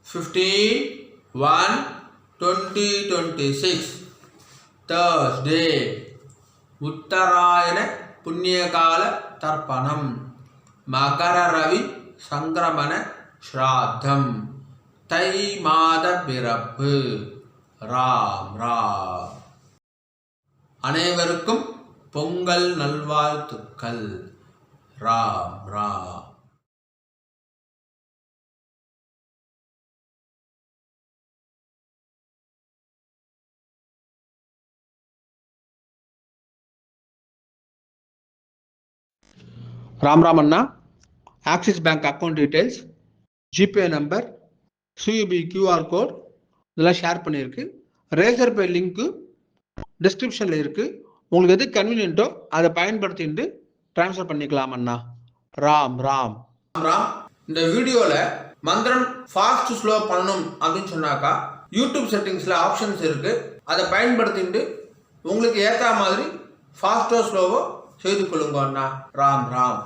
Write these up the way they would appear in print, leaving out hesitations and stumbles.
15/1/2026 Thursday உத்தராயண புண்ணியகால தர்ப்பணம் மகர ரவி சங்கிரமண ஸ்ராத்தம் தை மாத பிறப்பு. ராம் ராம். அனைவருக்கும் பொங்கல் நல்வாழ்த்துக்கள். ராம் ராம். ராம் ராம் அண்ணா, Axis bank account details, GPay number, CUB QR code இதெல்லாம் ஷேர் பண்ணியிருக்கு. ரேசர் பே லிங்க்கு டிஸ்கிரிப்ஷனில் இருக்குது. உங்களுக்கு எது கன்வீனியன்ட்டோ அதை பயன்படுத்திட்டு ட்ரான்ஸ்ஃபர் பண்ணிக்கலாம் அண்ணா. ராம் ராம். ராம். இந்த வீடியோவில் மந்திரம் ஃபாஸ்ட் ஸ்லோ பண்ணணும் அப்படின்னு சொன்னாக்கா யூடியூப் செட்டிங்ஸில் ஆப்ஷன்ஸ் இருக்குது. அதை பயன்படுத்திட்டு உங்களுக்கு ஏற்ற மாதிரி ஃபாஸ்ட்டோ ஸ்லோவோ செய்து கொள்ளுங்க அண்ணா. ராம் ராம்.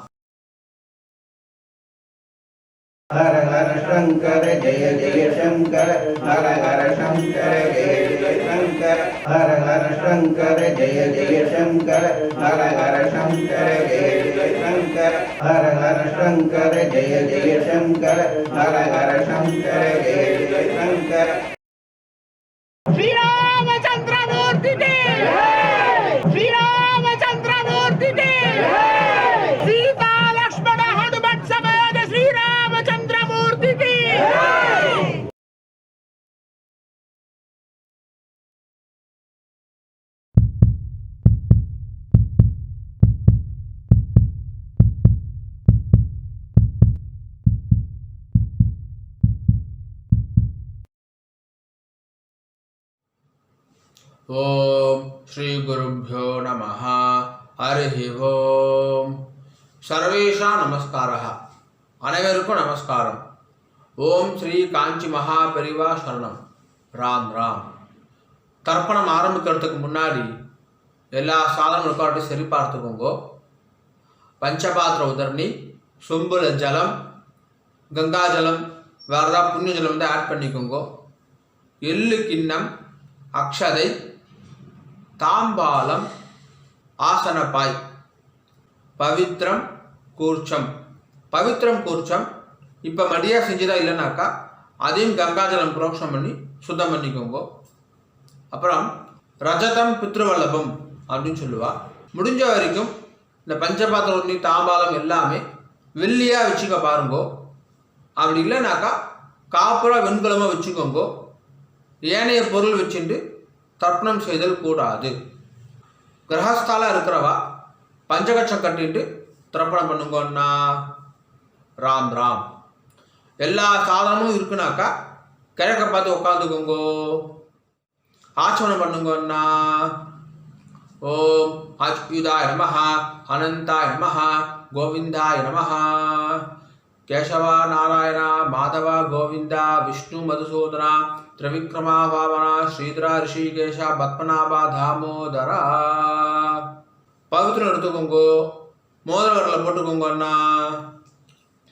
हर हर शंकर जय जय शंकर, हर हर शंकर जय जय शंकर, हर हर शंकर जय जय शंकर, हर हर शंकर जय जय शंकर, हर हर शंकर जय जय शंकर, हर हर शंकर जय जय शंकर. श्री रामचंद्र मूर्ति के श्री रामचंद्र मूर्ति के सीता लक्ष्मण हनुमत समेत श्री रामचंद्र मूर्ति की. ஓம் ஸ்ரீ குருப்யோ நமஹ. ஹரிஹி ஓம். சர்வேஷா நமஸ்காரः. அனைவருக்கும் நமஸ்காரம். ஓம் ஸ்ரீ காஞ்சி மகா பெரிவா சரணம். ராம் ராம். தர்ப்பணம் ஆரம்பிக்கிறதுக்கு முன்னாடி எல்லா சாதனங்களுக்கும் சரி பார்த்துக்கோங்க. பஞ்சபாத்திர உதரணி, சொம்புல ஜலம், கங்கா ஜலம், வேறு ஏதாவது புண்ணிய ஜலம் வந்து ஆட் பண்ணிக்கோங்க. எள்ளு கிண்ணம், அக்ஷதை, தாம்பாலம், ஆசனப்பாய், பவித்ரம் கூர்ச்சம். பவித்ரம் கூர்ச்சம் இப்போ மடியாக செஞ்சுதான் இல்லைனாக்கா அதையும் கங்காஜலம் புரோக்ஷம் பண்ணி சுத்தம் பண்ணிக்கோங்க. அப்புறம் ரஜதம் பித்ருவல்லபம் அப்படின்னு சொல்லுவா. முடிஞ்ச வரைக்கும் இந்த பஞ்சபாத்திரம் உண்ணி தாம்பாலம் எல்லாமே வெள்ளியாக வச்சுக்க பாருங்கோ. அப்படி இல்லைனாக்கா காப்புரா வெண்கலமாக வச்சுக்கோங்க. ஏனைய பொருள் வச்சுட்டு தர்ப்பணம் செய்தல் கூடாது. கிரகஸ்தால இருக்கிறவா பஞ்சகட்சம் கட்டிட்டு தர்ப்பணம் பண்ணுங்கன்னா. ராம் ராம். எல்லா சாதனமும் இருக்குனாக்கா கிழக்க பார்த்து உட்காந்துக்கோங்கோ. ஆச்சமனம் பண்ணுங்கன்னா. ஓம் அச்சுதாய நமஹ, அனந்தாய நமஹ, கோவிந்தாய நமஹ. கேசவா நாராயண மாதவ கோவிந்த விஷ்ணு மதுசூதன திரிவிக்ரமா பாவனா ஸ்ரீதரா ரிஷிகேஷ பத்மநாபா தாமோதரா. பவித்திரம் எடுத்துக்கோங்கோ. மோதிர வரல போட்டுக்கோங்க அண்ணா.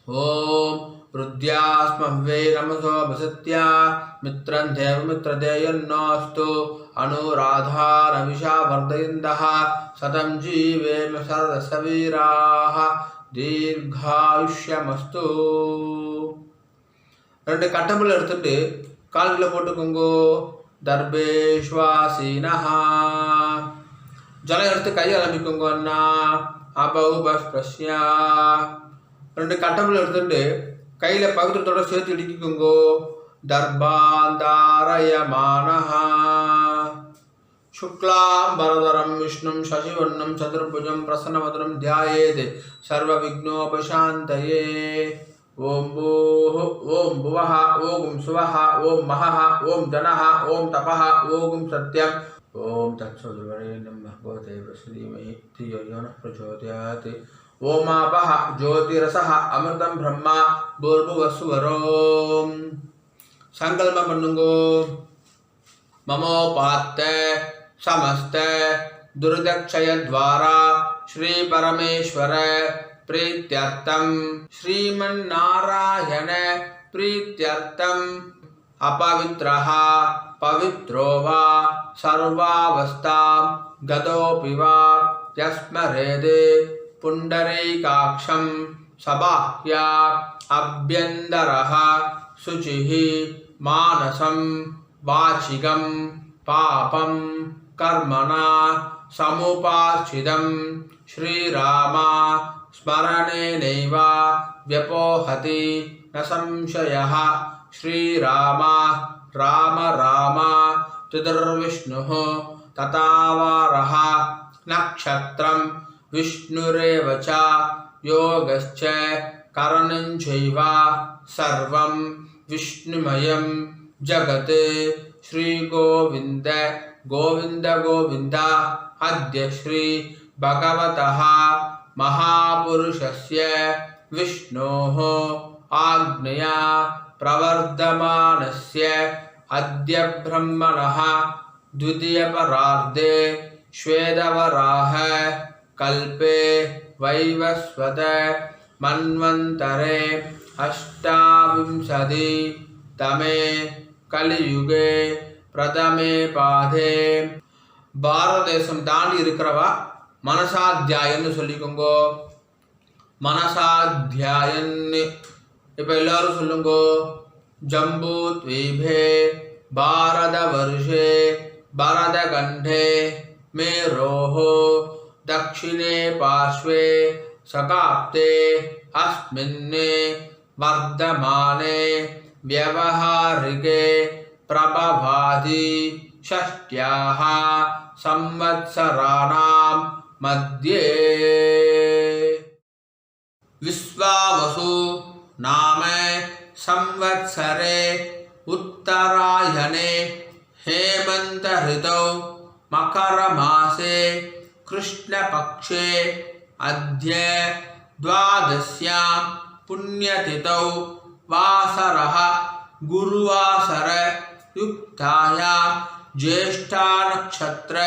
ஓம் ருத்யாஸ்மவ்வே நமசோ வசத்யா மித்ரம் தேவ மித்ரதேயன்னோஸ்து அனுராதா நவிஷா வர்தயந்தஹ சதம் ஜீவேம சரதசவீராஹ தீர்காயுஷ்யமஸ்து. ரெண்டு கட்டம்பில் எடுத்துட்டு கால்களை போட்டுக்கோங்கோ. தர்பேஷ்வாசீனஹா. ஜலம் எடுத்து கையை ஆரம்பிக்கோங்க அண்ணா. அபௌபஸ்பிரஸ்யா. ரெண்டு கட்டம்பில் எடுத்துட்டு கையில் பவித்திரத்தோட சேர்த்து இடிக்கோங்கோ. தர்பாந்தாரயமானஹா. शुक्लांबरधरं विष्णुं शशिवर्णं चतुर्भुजं प्रसन्नवदनं ध्यायेत् सर्वविघ्नोपशान्तये. ओम भूः ओम भुवः ओम सुवः ओम महः ओम जनः ओम तपः ओम सत्यं ओम तत्सवितुर्वरेण्यं भर्गो देवस्य धीमहि धियो यो नः प्रचोदयात्. ओम आपः ज्योतिरसः अमृतं ब्रह्मा भूर्भुवस्सुवरोम. संकल्पம் பண்ணுங்கோ. ममोपात्त समस्त दुर्दक्षय द्वारा श्री परमेश्वर प्रीत्यर्थम श्रीमन्नारायण प्रीत्यर्थम् अपवित्रः पवित्रो वा सर्वावस्थां गतोऽपि वा यस्मरेदे पुण्डरीकाक्षं सबाह्या अभ्यन्तरः शुचिः मानसं वाचिकं पापं कर्मणा समुपाश्चितं श्रीराम स्मरणेनैव व्यपोहति न संशयः। श्रीराम राम राम चतुर्विष्णुः तथावारः नक्षत्रं विष्णुरेव च योगश्च करणं चैव सर्वं विष्णुमयं जगत्। श्रीगोविन्द गोविन्द गोविन्द अद्य श्री भगवतः महापुरुषस्य विष्णोः आज्ञया प्रवर्धमानस्य अद्य ब्रह्मणः द्वितीयपरार्धे श्वेतवराह कल्पे वैवस्वत मन्वन्तरे अष्टाविंशतितमे कलियुगे प्रथमे पादे பாரத தேசம் தாண்டி இருக்கிறவா மனசாத்தியாயன்னு சொல்லிக்கோங்கோ. மனசாத்தியாயன்னு இப்போ எல்லாரும் சொல்லுங்கோ. ஜம்பூ த்வீபே பாரத வருஷே பரத கண்டே மேரோஹோ தக்ஷிணே பார்ஷ்வே சகாப்தே அஸ்மின்னே வர்தமானே व्यवहारिके प्रभवादि षष्ट्याः संवत्सराणां मध्ये विश्वावसु नाम संवत्सरे उत्तरायणे हेमंत ऋतौ मकरमासे कृष्णपक्षे अद्य द्वादश्यां पुण्यतिथौ वासरः गुरुवासर युक्तायां ज्येष्ठा नक्षत्र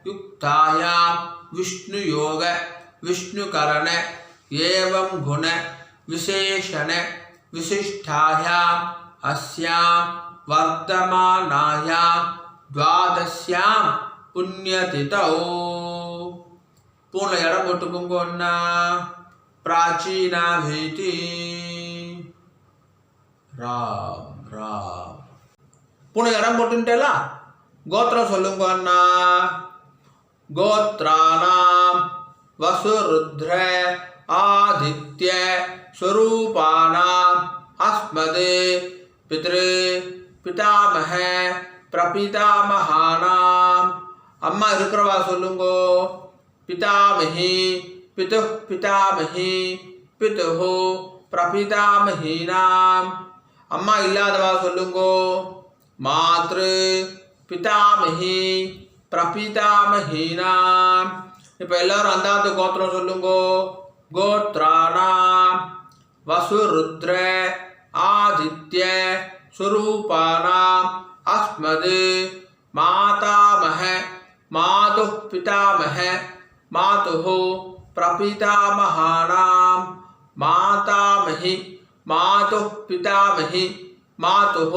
युक्तायां विष्णुयोग विष्णुकरण एवं गुण विशेषण विशिष्टायां अस्यां वर्तमानायां द्वादश्यां पुण्यतिथौ पूर्ण इடம் போட்டுக்கோங்க. प्राचीना भीति राम राम पूर्ण इடம் போட்டுட்டேல கோத்திரம் சொல்லுங்க அண்ணா. கோத்ராணாம் வசுருத்ர ஆதித்ய स्वरूपाणाम् अस्मदे पितृ पितामह प्रपितामहानाम् अम्मा இருக்கிறவா சொல்லுங்கோ. पितामही पितुः पितामही पितुः प्रपितामहीनाम् अम्मा இல்லாதவா சொல்லுங்கோ. मातृ पितामही प्रपितामहीनाम् இப்ப எல்லாரும் அந்தாத்து கோத்திரம் சொல்லுங்கோ. गोत्राणां वसुरुद्र आदित्य स्वरूपाणाम् अस्मद् मातामह मातुः पितामह मातुः प्रपितामहानां मातामही मातुः पितामही मातुः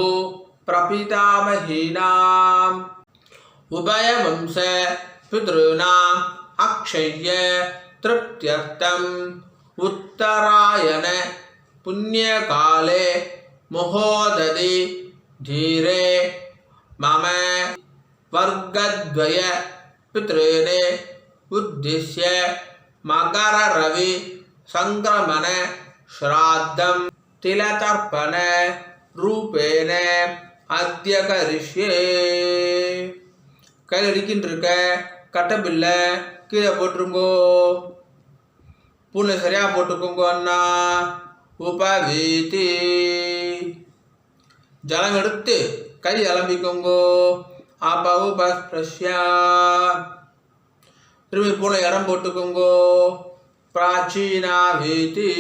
प्रपितामहीनाम् उभयवंश पितॄणाम् अक्षय्य तृप्त्यर्थम् उत्तरायण पुण्यकाले महोदधि धीरे मम वर्गद्वय पितॄन् उद्दिश्य मकर रवि संक्रमण श्राद्धं तिलतर्पण रूपेण अद्य करिष्ये. கையில் அடிக்கின்றிருக்க கட்டபில்லை கீழே போட்டுருங்கோ. பூனை சரியா போட்டுக்கோங்க அண்ணா. உபவீதி ஜலம் எடுத்து கை அலம்பிக்கோங்கோ. அப்ப உபஸ்பிரஷ்யா திரும்பி பூனை இடம் போட்டுக்கோங்கோ. பிராச்சீனா வீதி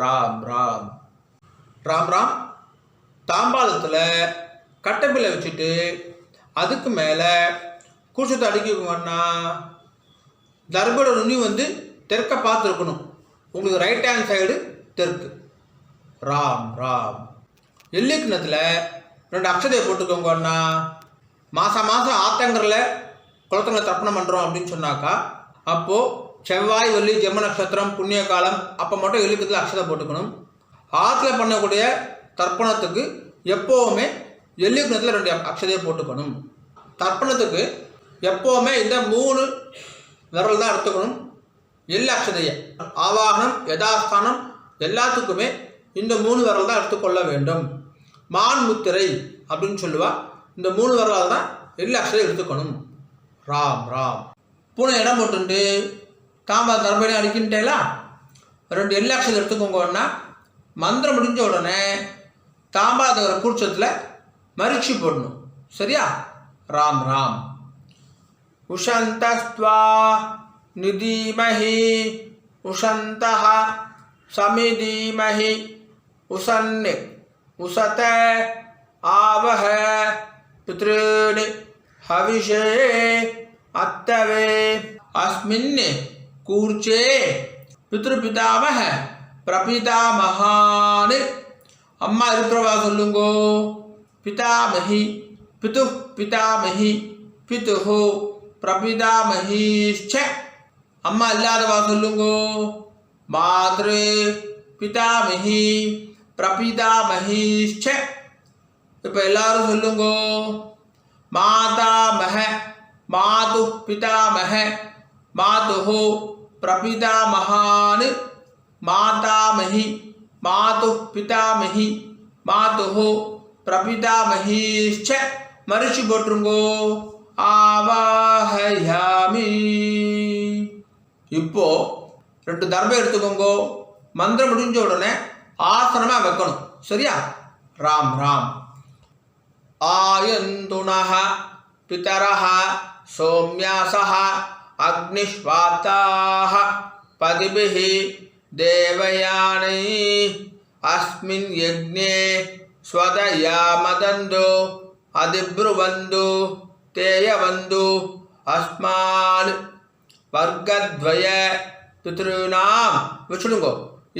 ராம் ராம் ராம் ராம். தாம்பாளத்தில் கட்டப்பில்லை வச்சுட்டு அதுக்கு மேலே குடிச்சத்தை அடிக்கோங்கண்ணா. தர்போட நுனி தெற்க பார்த்து இருக்கணும். உங்களுக்கு ரைட் ஹேண்ட் சைடு தெற்கு. ராம் ராம். எல்லிக்கிணத்தில் 2 அக்ஷதையை போட்டுக்கோங்கன்னா மாதம் ஆத்தங்கரில் குளத்துல தர்ப்பணம் பண்ணுறோம் அப்படின்னு சொன்னாக்கா அப்போது செவ்வாய் வெள்ளி ஜென்ம நட்சத்திரம் புண்ணிய காலம் அப்போ மட்டும் எல்லிக்கத்தில் அக்ஷதை போட்டுக்கணும். ஆற்றுல பண்ணக்கூடிய தர்ப்பணத்துக்கு எப்போவுமே எல்லிக்கிணத்தில் 2 அக்ஷதையை போட்டுக்கணும். தர்ப்பணத்துக்கு எப்போவுமே இந்த 3 விரல் தான் எடுத்துக்கணும். எள்ளு அக்ஷதையை ஆவாகனம் யதாஸ்தானம் எல்லாத்துக்குமே இந்த 3 விரல் தான் எடுத்துக்கொள்ள வேண்டும். மான் முத்திரை அப்படின்னு சொல்லுவா. இந்த 3 விரலால் தான் எள்ளு அக்ஷதை எடுத்துக்கணும். ராம் ராம். பூனை இடம் போட்டுண்டு தாம்பா தர்பணி அடிக்கின்றேலா 2 எள்ளு அக்ஷதை எடுத்துக்கோங்கன்னா மந்திரம் முடிஞ்ச உடனே தாம்பாதகர கூர்ச்சத்தில் மரிச்சி போடணும். சரியா? ராம் ராம். உஷந்தஸ்த்வா நிதீமஹி உஷந்தஹ சமிதீமஹி உசன்னி உசத ஆவஹ பித்ருணி ஹவிஷே அத்தவே அஸ்மின் கூர்ச்சே பித்ருபிதாமஹ பிரபிதாமஹான். அம்மா இருக்கிறவா சொல்லுங்கோ. பிதாமஹி பிது பிதாமஹி பிதுஹு பிரபிதாமஹீச்ச. அம்மா இல்லாதவா சொல்லுங்கோ. மாத்ரு பிதாமஹி பிரபிதாமஹீச்ச. இப்போ எல்லாரும் சொல்லுங்கோ. மாதாமஹ மாது பிதாமஹ மாதுஹு பிரபிதாமஹான். மாதாமஹி மாது பிதாமஹி மாதுஹு பிரபிதாமஹீச்ச. மரிச்சு போட்டுருங்கோ. ஆவாஹயாமி. இப்போ 2 தர்பை எடுத்துக்கோங்கோ. மந்திரம் முடிஞ்ச உடனே ஆசனமாக வைக்கணும். சரியா? ராம் ராம். ஆயந்துனஹ பிதரஹ சோம்யாசஹ அக்னிஷ்வாத்தாஹ பதிபிஹி தேவயானை அஸ்மின் யக்ஞே ஸ்வதயாமதந்து அதிப்ருவந்து தேயவந்து அஸ்மான் வர்க்கத்வய பித்ருநாம். வச்சுடுங்கோ.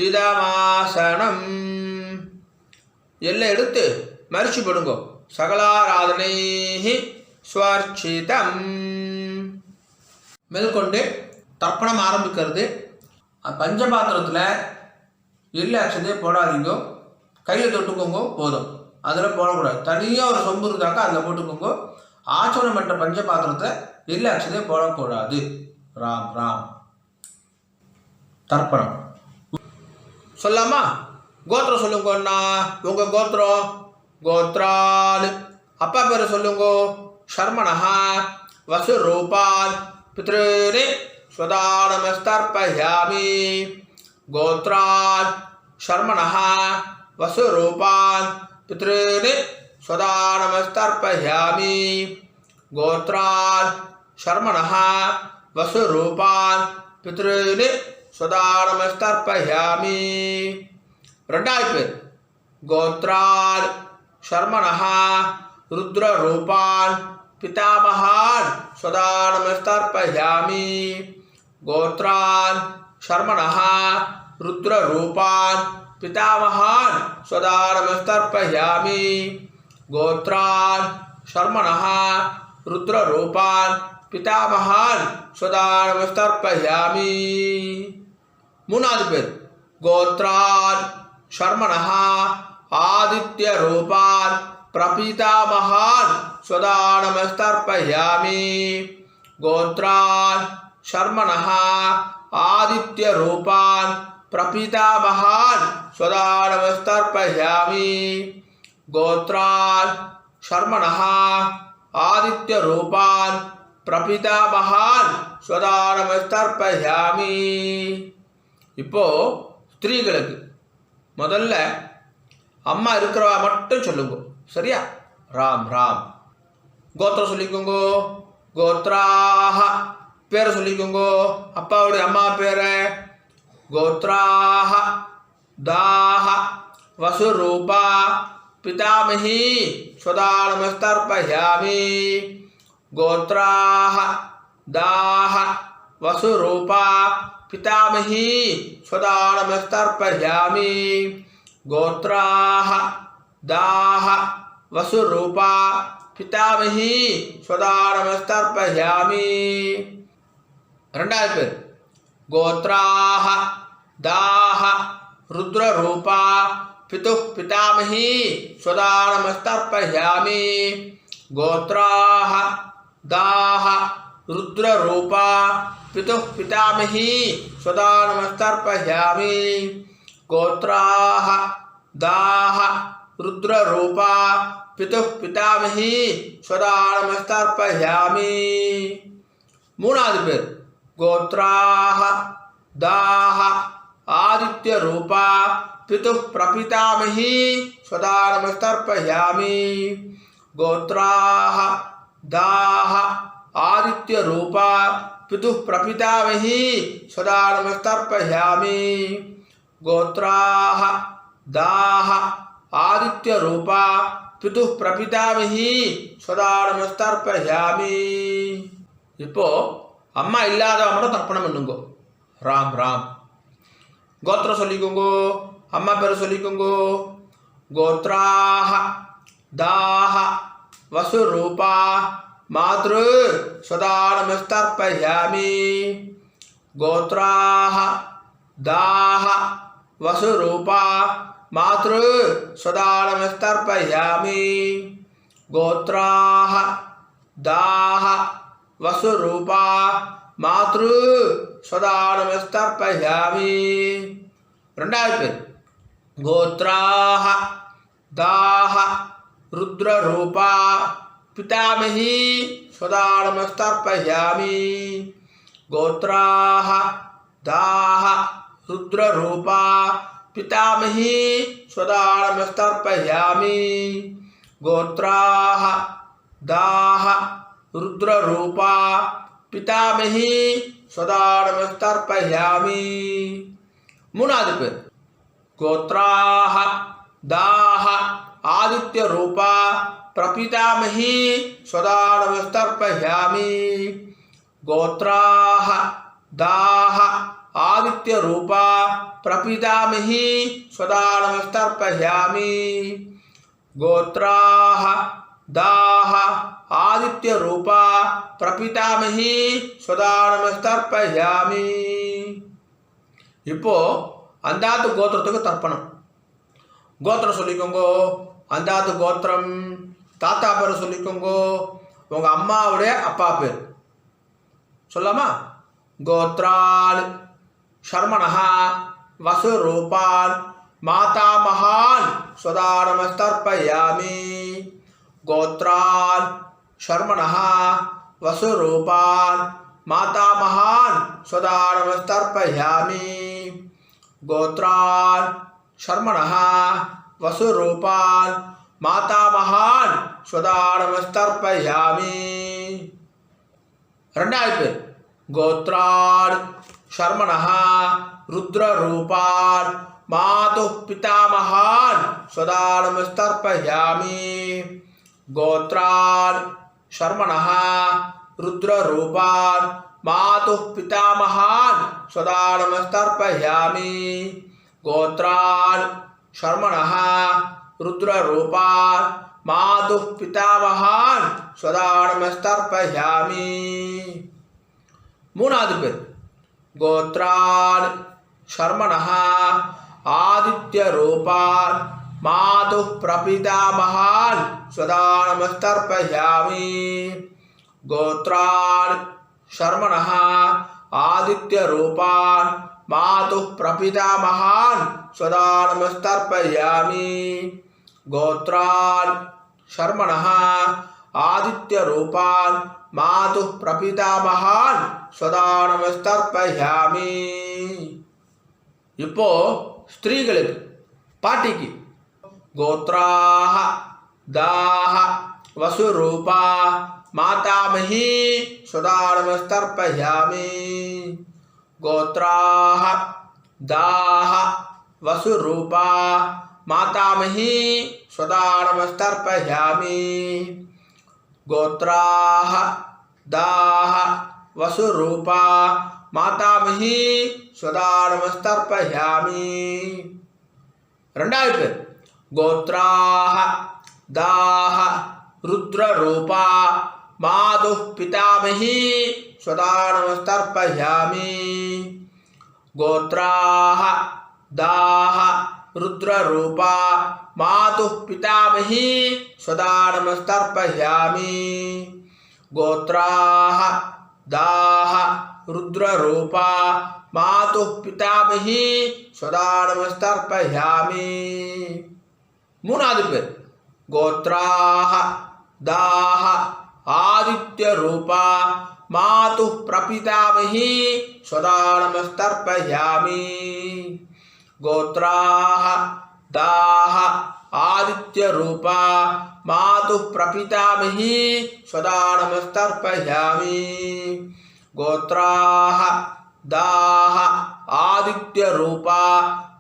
இதமாசனம். எல்லாம் எடுத்து மரிச்சு போடுங்கோ. சகலாராதனை ஸ்வர்ச்சிதம். மேற்கொண்டு தர்ப்பணம் ஆரம்பிக்கிறது. பஞ்சபாத்திரத்தில் எள்ளு அக்ஷதையை போடாதீங்க. கையில் தொட்டுக்கோங்க போதும். அதில் போடக்கூடாது. தனியாக ஒரு சொம்பு இருந்தாக்கா அதில் போட்டுக்கோங்க. ஆச்சரணம் பண்ணுற பஞ்சபாத்திரத்தை எள்ளு அக்ஷதையை போடக்கூடாது. ராம் ராம். தர்ப்பணம் சொல்லாமா? கோத்திரம் சொல்லுங்கண்ணா. உங்கள் கோத்திரம் கோத்ரால். அப்பா பேர் சொல்லுங்கோ. சர்மணஹா வசுரூபால் பித்ருனி ஸ்வதானமஸ்தர்ப்பயாமி. கோத்ரால் சர்மணஹா வசுரூபால் பித்ருனி ஸ்வதானமஸ்தர்ப்பயாமி. கோத்ரால் சர்மணஹா வசுரூபால் பித்ருனி ஸ்வதானமஸ்தர்ப்பயாமி. 2வது பேர் கோத்ரால் சர்மணஹா ருத்ரரூபான் பிதாமகான் ஸ்வதானமஸ்தர்ப்பயாமி. கோத்ரான் சர்மணஹா ருத்ரரூபான் பிதாமகான் ஸ்வதானமஸ்தர்ப்பயாமி. கோத்ரான் சர்மணஹா ருத்ரரூபான் பிதாமகான் ஸ்வதானமஸ்தர்ப்பயாமி. 3வது பேர் கோத்ரான் சர்மணஹா ஆதித்ய ரூபான் பிரபிதாமகான் ஸ்வதானமஸ்தர்ப்பயாமி. கோத்ரான் சர்மணஹா ஆதித்ய ரூபான் பிரபிதாமகான் ஸ்வதானமஸ்தர்ப்பயாமி. கோத்ரான் சர்மணஹா ஆதித்ய ரூபான் பிரபிதாமகான் ஸ்வதானமஸ்தர்ப்பயாமி. இப்போ ஸ்திரீகளுக்கு முதல்ல அம்மா இருக்கிறவா மட்டும் சொல்லுங்க. சரியா? ராம் ராம். கோத்திரம் சொல்லிக்கோங்கோ. கோத்ராஹ பேரை சொல்லிக்கோங்கோ. அப்பாவுடைய அம்மா பேரை. கோத்ராஹ தாஹ வசுரூபா பிதாமஹி ஸ்வதானமஸ்தர்ப்பயாமி. கோத்ராஹ தாஹ வசுரூபா பிதாமஹி ஸ்வதானமஸ்தர்ப்பயாமி. गोत्राः दाः वसुरूपा पितामही स्वदानमस्तर्पयामि ரெண்டாவது பேர் गोत्राः दाः रुद्ररूपा पितुः पितामही स्वदानमस्तर्पयामि गोत्राः दाः रुद्ररूपा पितुः पितामही स्वदानमस्तर्पयामि गोत्राः दाः रुद्ररूपा पितुः पितामही स्वदानमस्तर्पयामि மூணாவது பேர் गोत्राः दाः आदित्यरूपा पितुः प्रपितामही स्वदानमस्तर्पयामि गोत्राः दाः आदित्यरूपा पितुः प्रपितामही स्वदानमस्तर्पयामि गोत्राः दाः आदित्यरूपा पितुः प्रपितामही स्वदानमस्तर्पयामि இப்போ அம்மா இல்லாதவங்க மட்டும் தர்ப்பணம் பண்ணுங்க. ராம் ராம். கோத்திரம் சொல்லிக்கோங்க, அம்மா பேர் சொல்லிக்கோங்க. கோத்ராஹ தாஹ வசுரூபா மாத்ரு स्वदानमस्तर्पयामि गोत्राः दाः वसुरूपा मातृ स्वदानमस्तर्पयामि गोत्राः दाः वसुरूपा मातृ स्वदानमस्तर्पयामि ரெண்டாவது பேர் गोत्राः दाः रुद्ररूपा पितामही स्वदानमस्तर्पयामि गोत्राः दाः रुद्ररूपा पितामही स्वदानमस्तर्पयामि गोत्राः दाः रुद्ररूपा पितामही स्वदानमस्तर्पयामि மூணாவது பேர் गोत्राः दाः आदित्यरूपा प्रपितामही स्वदानमस्तर्पयामि गोत्राः दाः आदित्यरूपा प्रपितामही स्वदानमस्तर्पयामि गोत्राः दाः आदित्यरूपा प्रपितामही स्वदानमस्तर्पयामि இப்போ அந்தாத்து கோத்திரத்துக்கு தர்ப்பணம். கோத்திரம் சொல்லிக்கோங்க. அந்தாத்து கோத்திரம் தாத்தா பேர் சொல்லிக்கோங்க. உங்கள் அம்மாவுடைய அப்பா பேர் சொல்லாமா? கோத்ரால் शर्मणः वसुरूपान् मातामहान् स्वदानमस्तर्पयामि गोत्रान् शर्मणः वसुरूपान् मातामहान् स्वदानमस्तर्पयामि गोत्रान् शर्मणः वसुरूपान् मातामहान् स्वदानमस्तर्पयामि ரெண்டாவது பேர் गोत्रान् शर्मणः रुद्ररूपान् मातुः पितामहान् स्वदानमस्तर्पयामि गोत्रान् शर्मणः रुद्ररूपान् मातुः पितामहान् स्वदानमस्तर्पयामि गोत्रान् शर्मणः रुद्ररूपान् मातुः पितामहान् स्वदानमस्तर्पयामि மூணாவது பேர் गोत्रान् शर्मणः आदित्यरूपान् मातुः प्रपितामहान् स्वदानमस्तर्पयामि गोत्रान् शर्मणः आदित्यरूपान् मातुः प्रपितामहान् स्वदानमस्तर्पयामि गोत्रान् शर्मणः आदित्यरूपान् मातुः प्रपितामहान् स्वदानमस्तर्पयामि இப்போ ஸ்திரீகளுக்கு பாட்டிக்கு गोत्राः दाः वसुरूपा मातामही स्वदानमस्तर्पयामि गोत्राः दाः वसुरूपा मातामही स्वदानमस्तर्पयामि गोत्राः दाः वसुरूपा मातामही स्वदानमस्तर्पयामि ரெண்டாவது பேர் கோத்ராஹ தாஹ ருத்ரரூபா மாது பிதாமஹி ஸ்வதா நமஸ்தர்ப்பயாமி. கோத்ராஹ தாஹ ருத்ரரூபா மாது பிதாமஹி ஸ்வதா நமஸ்தர்ப்பயாமி. கோத்ராஹ தாஹ ருத்ரரூபா மாது பிதாமஹி ஸ்வதா நமஸ்தர்ப்பயாமி. மூணாவது பேர் கோத்ராஹ தாஹ ஆதித்ய ரூபா மாது பிரபிதாமஹி ஸ்வதா நமஸ்தர்ப்பயாமி. கோத்ராஹ தாஹ ஆதித்ய ரூபா மாது பிரபிதாமஹி ஸ்வதா நமஸ்தர்ப்பயாமி. கோத்ராஹ தாஹ ஆதித்ய ரூபா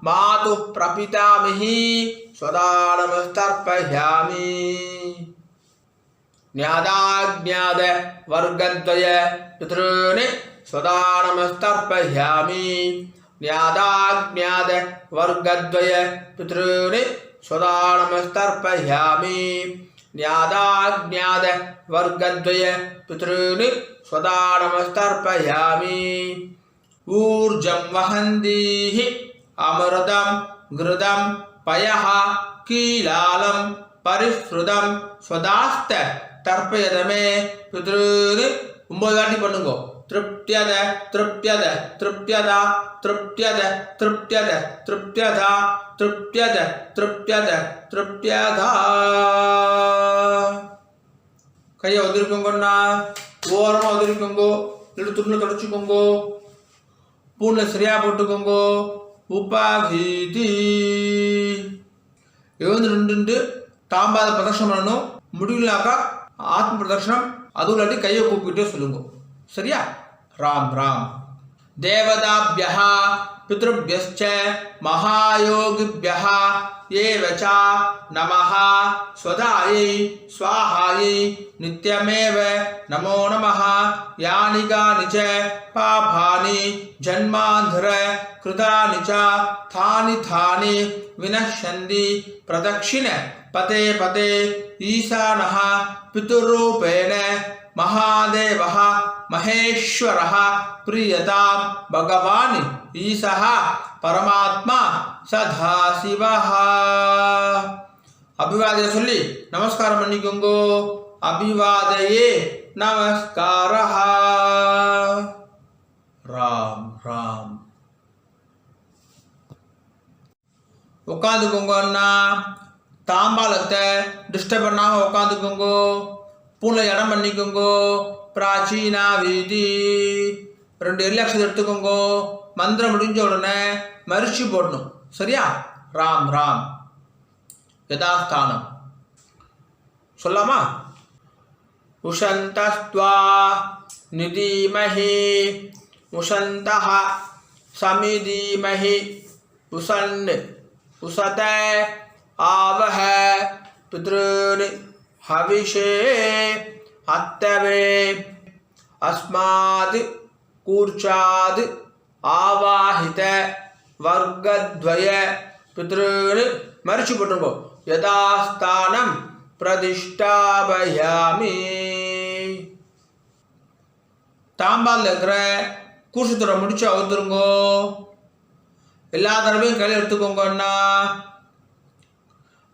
மாது பிரபிதாமஹி ஸ்வதா நமஸ்தர்ப்பயாமி. ஞாதாஜ்ஞாத வர்கத்வய பித்ருணி ஸ்வதா நமஸ்தர்ப்பயாமி. ஞாதாஜ்ஞாத வர்கத்வய பித்ருணி ஸ்வதா நமஸ்தர்ப்பயாமி. ஞாதாஜ்ஞாத வர்கத்வய பித்ருணி ஸ்வதா நமஸ்தர்ப்பயாமி. ஊர்ஜம் வஹந்தீஹி அமிர்தம் கிருதம் பயஹ கீலாலம் பரிஸ்ருதம் ஸ்வதாஸ்த தர்ப்பயதமே பித்ருனு. 9 வாட்டி பண்ணுங்க. திருப்தியத திருப்தியத திருப்தியதா திருப்தியத திருப்தியத திருப்தியதா திருப்தியத திருப்தியத திருப்தியதா. கையை உதிரிக்கோங்கண்ணா, ஓரமாக உதிரிக்கோங்கோ, இல்லை துணியில் தொடச்சிக்கோங்கோ, பூனில் சரியாக போட்டுக்கோங்கோ. உபாகீதி எழுந்து நின்று தாம்பாத பிரதர்ஷனம் பண்ணணும். முடியலனாக்கா ஆத்ம பிரதர்ஷனம், அதுவும் இல்லாட்டி கையை கூப்பிட்டே சொல்லுங்க. சரியா? ராம் ராம். தேவதாபியः பித்ருभ्यश्च மகாயோகிभ्यः ஏவச்ச நமः ஸ்வதாயை ஸ்வாஹாயை நித்யமேவ நமோ நமः. யானி கானி ச பாபானி ஜன்மாந்தர கிருதானி ச தானி தானி வினஷ்யந்தி பிரதக்ஷிண பதே பதே ஈசானः பிதுரூபேண महादेवः महेश्वरः प्रियतां भगवान् ईशः परमात्मा सदाशिवः. अभिवादय சொல்லி நமஸ்காரம் பண்ணிக்கோங்க. அபிவாதயே நமஸ்காரः. ராம் ராம். உட்காந்துக்கோங்க அண்ணா. தாம்பாலத்தை டிஸ்டர்ப் பண்ணாம உட்காந்துக்கோங்க. பூனை இடம் பண்ணிக்கோங்கோ. பிராச்சீனா வீதி 2 எல்லையக்ஷரம் எடுத்துக்கோங்கோ. மந்திரம் முடிஞ்ச உடனே மரிச்சு போடணும். சரியா? ராம் ராம். யதாஸ்தானம் சொல்லாமா? உஷந்தஸ்த்வா நிதீமஹி உஷந்தஹ சமிதீமஹி உசன் உசத ஆவஹ பித்ருன் हविषे हत्तवे अस्माद् कूर्चाद् आवाहित वर्गद्वय पितॄन् मरिச்சு போட்டுருங்கோ. யதாஸ்தானம் பிரதிஷ்டாபயாமி. தாம்பால் இருக்கிற கூர்ச்சத்துறை முடிச்சு அவுத்துருங்கோ. எல்லா தடவையும் கையில் எடுத்துக்கோங்கன்னா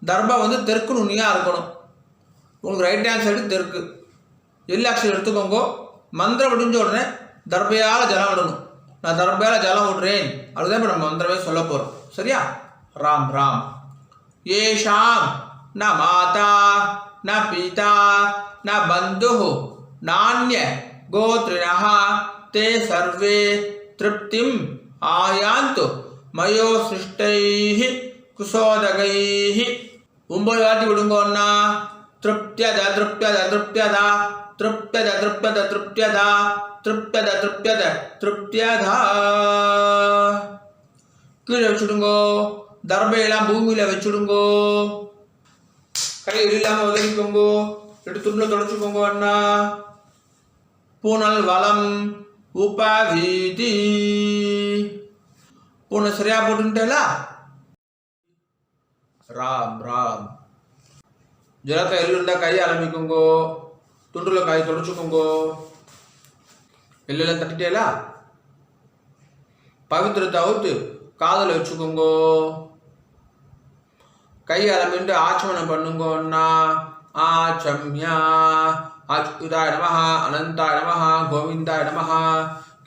தர்பா தெற்கு நுனியாக இருக்கணும். உங்களுக்கு ரைட் ஹேண்ட் சைடு தெற்கு. எல்லையக்ஷரம் எடுத்துக்கோங்க. மந்திரம் முடிஞ்ச உடனே தர்பையால் ஜலம் விடணும். நான் தர்பையால் ஜலம் விடுறேன். அதுதான் இப்போ நம்ம மந்திரமே சொல்ல போகிறோம். சரியா? ராம் ராம். ஏஷாம் ந மாதா ந பிதா ந பந்து நானிய கோத்ரிணः தே சர்வே திருப்திம் ஆயாந்து மயோ சிருஷ்டைः குசோதகைः. 9 வாட்டி விடுங்கோன்னா. तृप्त्यद तृप्त्यद तृप्त्यद तृप्त्यद तृप्त्यद तृप्त्यद तृप्त्यद तृप्त्यद तृप्त्यद. கீழே வச்சுடுங்கோ. தர்பையெல்லாம் பூமியில் வச்சுடுங்கோ. கையில் இல்லாமல் உதவிக்கோங்கோ. எடுத்து துணியில் தொடச்சிக்கோங்க அண்ணா. பூனல் வளம் உபவீதி. பூனை சரியா போட்டுட்டேலா? ராம் ராம். ஜலத்தை எள்ளு இருந்தால் கையை ஆரம்பிக்குங்கோ, துண்டில் கை தொடச்சுக்கோங்கோ. எள்ளெல்லாம் தட்டிட்டேலா? பவித்திரத்தை அவுத்து காதில் வச்சுக்கோங்கோ. கை ஆரம்பிட்டு ஆச்சமனம் பண்ணுங்கோன்னா ஆச்சம்யா அச்சுதாய நமஹ அனந்தாய நமஹ கோவிந்தாய நமஹ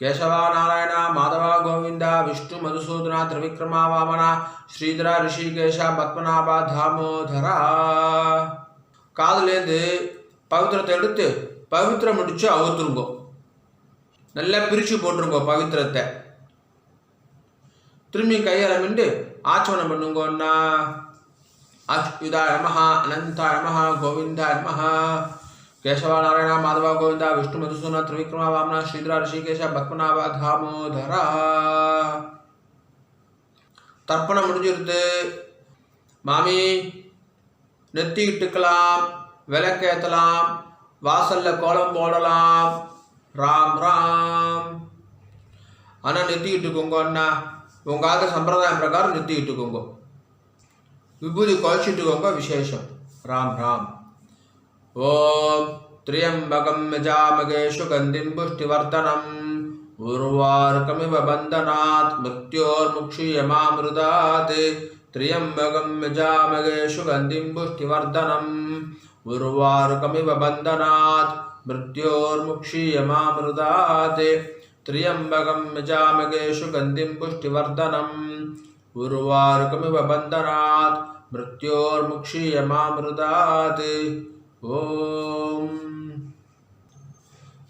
கேசவா நாராயண மாதவா கோவிந்தா விஷ்ணு மதுசூதனா திரிவிக்ரமா வாமனா ஸ்ரீதரா ரிஷிகேஷ பத்மநாபா தாமோதரா. காதுலேருந்து பவித்திரத்தை எடுத்து பவித்திரம் முடிச்சு அவுத்துருங்கோ. நல்லா பிரித்து போட்டுருங்கோ பவித்திரத்தை. திரும்பி கையாளமிண்டு ஆச்சமனம் பண்ணுங்கோன்னா அச்சுதாய நமஹ அனந்தாய நமஹ கோவிந்தாய நமஹ கேசவா நாராயண மாதவா கோவிந்தா விஷ்ணு மதுசூதனா திரிவிக்ரமா வாமனா ஸ்ரீதரா ரிஷிகேஷ பத்மநாபா தாமோதரா. தர்ப்பணம் முடிஞ்சிருது. மாமி நெத்தி இட்டுக்கலாம், விளக்கேற்றலாம், வாசல்ல கோலம் போடலாம். ராம் ராம். ஆனால் நெத்தி இட்டுக்கோங்க அண்ணா, உங்கள் சம்பிரதாயம் பிரகாரம் நெத்தி இட்டுக்கோங்க. விபூதி குழச்சிட்டுக்கோங்க, விசேஷம். ராம் ராம். ஓம் திரியம்பகம் யஜாமகே சுகந்திம் புஷ்டிவர்தனம் உர்வாருகமிவ பந்தனாத் மிருத்யோர்முக்ஷீயமாமிருதாத். திரியம்பகம் யஜாமகே சுகந்திம் புஷ்டிவர்தனம் உர்வாருகமிவ பந்தனாத் மிருத்யோர்முக்ஷீயமாமிருதாத். திரியம்பகம் யஜாமகே சுகந்திம் புஷ்டிவர்தனம் உர்வாருகமிவ பந்தனாத் மிருத்யோர்முக்ஷீயமாமிருதாத். ஓம்.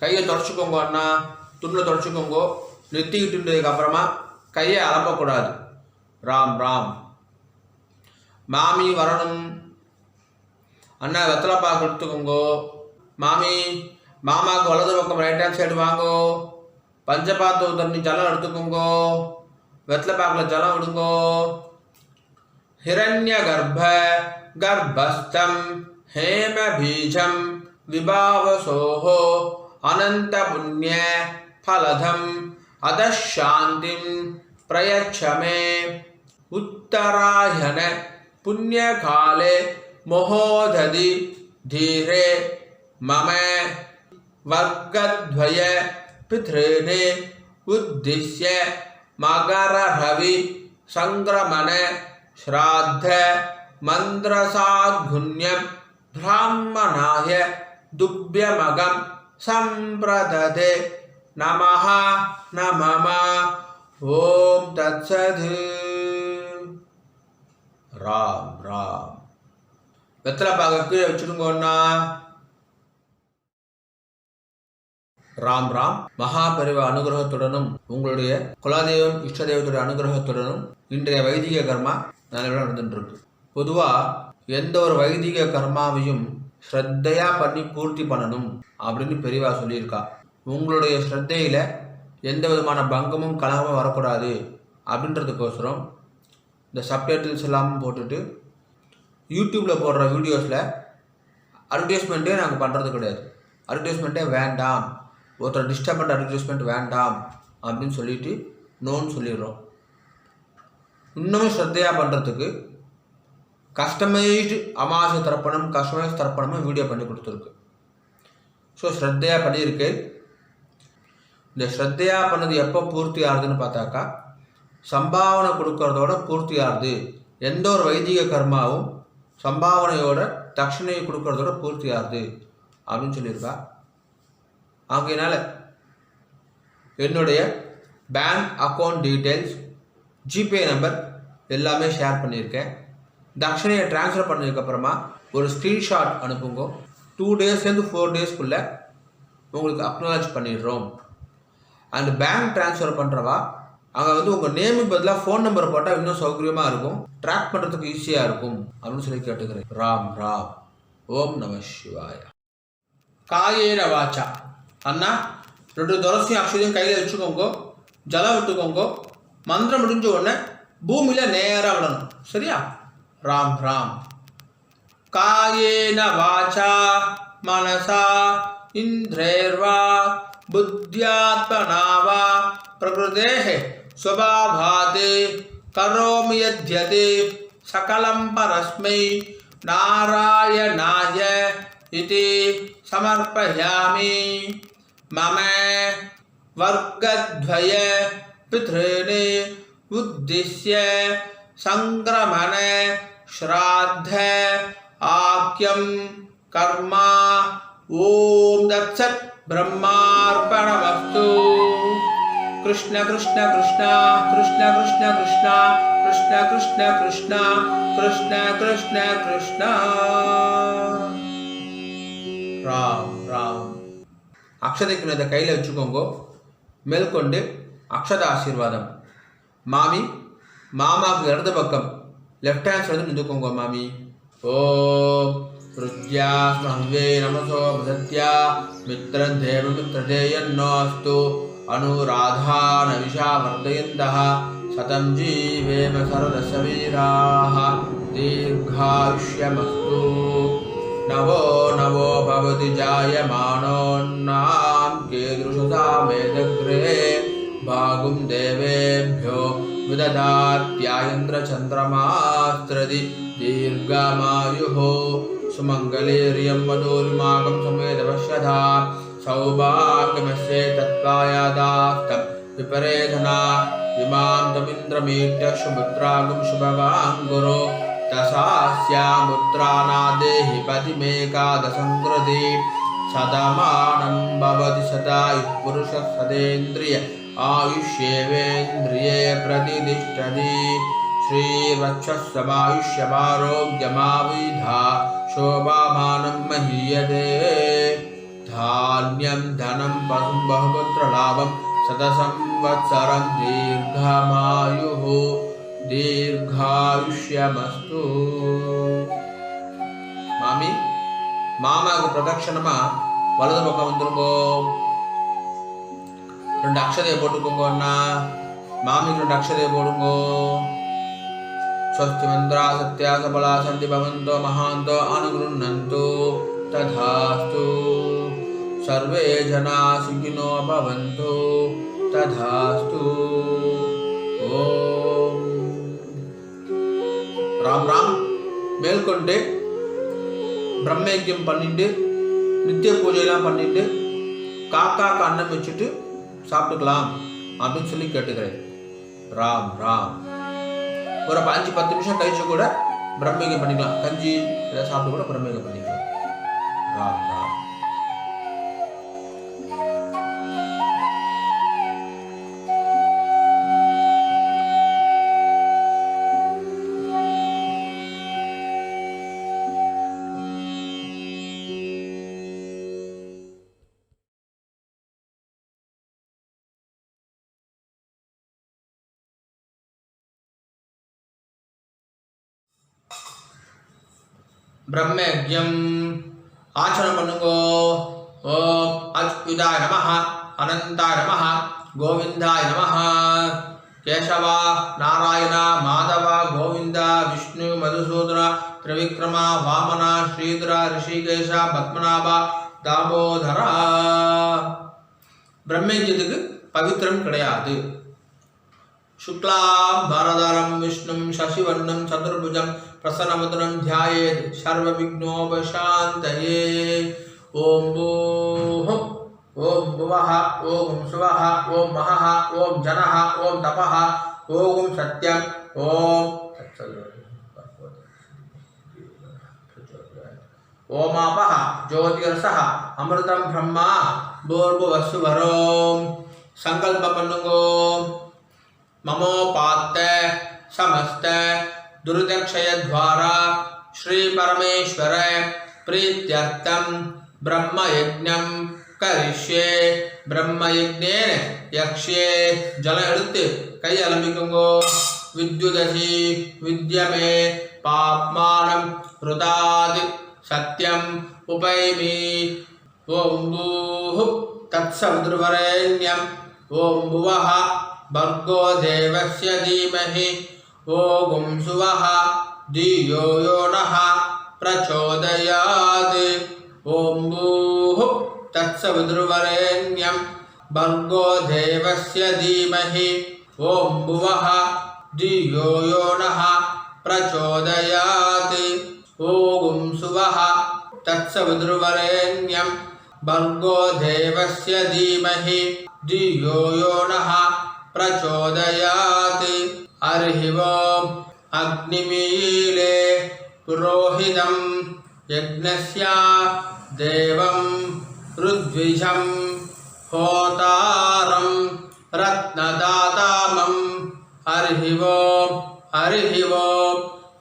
கையை தொடச்சிக்கோங்க அண்ணா, துண்டில் தொடச்சிக்கோங்க. நெத்திக்கிட்டுன்றதுக்கு அப்புறமா கையை அலப்பக்கூடாது. ராம் ராம். மாமி வரணும் அண்ணா, வெத்தலைப்பாக்கு எடுத்துக்கோங்கோ. மாமி மாமாவுக்கு வலது பக்கம் ரைட் ஹேண்ட் சைடு வாங்கோ. பஞ்சபாத்து தண்ணி ஜலம் எடுத்துக்கோங்கோ. வெத்தலைப்பாக்கில் ஜலம் விடுங்கோ. ஹிரண்ய கர்ப்ப கர்ப்பஸ்தம் हेम बीजम विभावसोहो अनंत पुण्य फलधम अदशांतिम प्रयच्छ मे उत्तरायण पुण्य काले महोदधि धीरे मम वर्गद्वय पितॄणे उद्दिश्य मगर रवि संक्रमण श्राद्ध मंत्रसाद्गुण्यम ब्राह्मणाय दुभ्यमगम संप्रदते नमः नमः. ओम तत्सत्. ராம் ராம். வெத்தலை பாக்க கீழே வச்சுடுங்கண்ணா. ராம் ராம். மகாபரிவ அனுகிரகத்துடனும் உங்களுடைய குலதெய்வம் இஷ்ட தெய்வத்துடைய அனுகிரகத்துடனும் இன்றைய வைதிக கர்மா நல்லபடியாக நடந்துட்டு இருக்கு. பொதுவாக எந்த ஒரு வைதிக கர்மாவையும் ஸ்ரத்தையா பண்ணி பூர்த்தி பண்ணணும் அப்படின்னு பெரியவா சொல்லியிருக்கா. உங்களுடைய ஸ்ரத்தையில் எந்த விதமான பங்கமும் கலகமும் வரக்கூடாது அப்படின்றதுக்கோசரம் இந்த சப்டைட்டில்ஸ் எல்லாமும் போட்டுட்டு யூடியூப்பில் போடுற வீடியோஸில் அட்வர்டைஸ்மெண்ட்டே நாங்கள் பண்ணுறது கிடையாது. அட்வர்டைஸ்மெண்ட்டே வேண்டாம், ஒருத்தர் டிஸ்டர்பண்ட் அட்வர்டைஸ்மெண்ட் வேண்டாம் அப்படின்னு சொல்லிட்டு நோன்னு சொல்லிடுறோம். இன்னமும் ஸ்ரத்தையாக பண்ணுறதுக்கு கஸ்டமைஸ்டு அமாவாசை தர்ப்பணம், கஸ்டமைஸ் தர்ப்பணமும் வீடியோ பண்ணி கொடுத்துருக்கு. ஸோ ஸ்ரத்தையாக பண்ணியிருக்கு. இந்த ஸ்ரத்தையாக பண்ணது எப்போ பூர்த்தி ஆகுதுன்னு பார்த்தாக்கா, சம்பாவனை கொடுக்கறதோட பூர்த்தி ஆகுது. எந்த ஒரு வைதிக கர்மாவும் சம்பாவனையோட தட்சணையை கொடுக்கறதோட பூர்த்தி ஆகுது அப்படின்னு சொல்லியிருக்கா. ஆகையினால என்னுடைய bank account details, GPay number எல்லாமே ஷேர் பண்ணியிருக்கேன். தட்சணையை ட்ரான்ஸ்ஃபர் பண்ணதுக்கப்புறமா ஒரு ஸ்க்ரீன்ஷாட் அனுப்புங்க. 2 டேஸ்லேருந்து 4 டேஸ்க்குள்ளே உங்களுக்கு அக்னாலஜ் பண்ணிடுறோம். அண்ட் பேங்க் ட்ரான்ஸ்ஃபர் பண்ணுறவா அங்கே உங்கள் நேமுக்கு பதிலாக ஃபோன் நம்பர் போட்டால் இன்னும் சௌகரியமாக இருக்கும், ட்ராக் பண்ணுறதுக்கு ஈஸியாக இருக்கும் அப்படின்னு சொல்லி கேட்டுக்கிறேன். ராம் ராம். ஓம் நம சிவாய. காயேன வாச்சா. அண்ணா 2 துளசியும் அக்ஷதையும் கையில் வச்சுக்கோங்க, ஜலம் விட்டுக்கோங்க. மந்திரம் முடிஞ்ச உடனே பூமியில் நேராக விடணும். சரியா? ராம் ராம். காயேன வாச்சா மனசா இந்திரேர்வா புத்தியாத்மனா வா பிரகிருதேஹ ஸ்வபாவாத் கரோமி யத்யத் सकलं परस्मै नारायणाय इति समर्पयामि। मम वर्गद्वय पितॄन् उद्दिश्य संक्रमण श्राद्ध आख्यं कर्म ओम दत्सत् ब्रह्मार्पणमस्तु। कृष्ण कृष्ण कृष्ण कृष्ण कृष्ण कृष्ण कृष्ण कृष्ण कृष्ण कृष्ण कृष्ण कृष्ण राम राम। அக்ஷதைக்கு இதை கையில் வச்சுக்கோங்க. மேற்கொண்டு அக்ஷத ஆசீர்வாதம். மாமி மாமாவுக்கு இடது பக்கம் லெஃப்ட் ஹேண்ட் சைடு நின்றுக்கோங்க மாமி. ஓம் ருத்யா ஸ்மஹ்வே நமசோ பிரத்யா மித்ரம் தேவ மித்ரதேயன்னோ அஸ்து அனுராதா நவிஷா வர்தயந்தः சதம் ஜீவேம சரதச வீராः தீர்காயுஷ்யமஸ்து. नवो नवो भवति जायमानोन्नां कीदृशसा मेदग्रे भागुं देवेभ्यो विदधात्यायन्द्रचन्द्रमास्त्रदि दीर्घमायुः सुमङ्गलेर्यं वधूरिमागं समेदपश्यथा सौभाग्यमस्ये तत्त्वायादास्तं विपरेधना इमां तमिन्द्रमीट्य सुपुत्रागं शुभगाङ्गुरो दशास्यामुत्रानादेहि पतिमेकादशङ्कृति शतमानं भवति शतायुः पुरुषः सदेन्द्रिय आयुष्येवेन्द्रिये प्रतिष्ठति। श्रीवक्षस्समायुष्यमारोग्यमाविधा शोभामानं महीयते। धान्यं धनं पशुं बहुपुत्रलाभं शतसंवत्सरं दीर्घमायुः दीर्घायुष्यमस्तु. மாமி மாமாவுக்கு பிரதட்சணமா வலது பக்கம் வந்துருங்கோ. 2 அக்ஷதையை போட்டுக்கோங்க அண்ணா. மாமிக்கு 2 அக்ஷதையை போடுங்கோ. ஸ்வஸ்தி மந்திரா சத்யா சபலா சந்தி பவந்தோ மகாந்தோ அனுகுருண்ணந்தோ ததாஸ்து. சர்வே ஜனா சுகினோ பவந்தோ ததாஸ்து. ஓம் ராம் ராம். மேற்கொண்டு பிரம்மயஜ்யம் பண்ணிட்டு நித்திய பூஜையெல்லாம் பண்ணிட்டு காக்காக்கு அன்னம் வச்சுட்டு சாப்பிட்டுக்கலாம் அப்படின்னு சொல்லி கேட்டுக்கிறேன். ராம் ராம். ஒரு 5-10 நிமிஷம் கழிச்சு கூட பிரம்மயஜ்யம் பண்ணிக்கலாம். கஞ்சி ஏதாவது சாப்பிட்டு கூட பிரம்மயஜ்யம் பண்ணிக்கலாம். ராம் ராம். பிரம்மயஜ்யம் ஆச்சரணம் பண்ணுங்கோ. ஓம் அச்சுதாய நமஹ அனந்தாய நமஹ கோவிந்தாய நமஹ. கேசவா நாராயண மாதவ கோவிந்த விஷ்ணு மதுசூதன திரிவிக்ரமா வாமனா ஸ்ரீதர ரிஷிகேஷ பத்மநாப தாமோதரா. பிரம்மயஜ்யத்துக்கு பவித்திரம் கிடையாது. शुक्लां भरधरं विष्णुं शशिवर्णं चतुर्भुजं प्रसन्नवदनं ध्यायेत् सर्वविघ्नोपशान्तये। ॐ भूः ॐ भुवः ॐ सुवः ॐ महः ॐ जनः ॐ तपः ॐ सत्यं ॐ ओमापः ज्योतिरसः अमृतं ब्रह्मा भूर्भुवस्सुवरों. संकल्प पन्नुगो. ममोपात्त समस्त दुर्दक्षय द्वारा श्री परमेश्वर प्रीत्यर्थम ब्रह्मयज्ञं करिष्ये. ब्रह्मयज्ञेन यक्ष्ये. जल எடுத்து கை அலம்பிக்குங்கோ. विद्युदसि विद्यमे पाप्मानं हृदादि सत्यं उपैमि. ओम भूः तत्सवितुर्वरेण्यं ओम भुवः भर्गो देवस्य धीमहि ओम सुवः धियो यो नः प्रचोदयात्. ओम भूः तत्सवितुर्वरेण्यं भर्गो देवस्य धीमहि ओम भुवः धियो यो नः प्रचोदयात् ओम सुवः तत्सवितुर्वरेण्यं भर्गो देवस्य धीमहि धियो यो नः प्रचोदयात् हरिः ओम् अग्निमीले पुरोहितं यज्ञस्य देवं ऋद्विजं होतारं रत्नदातामं हरिः ओम्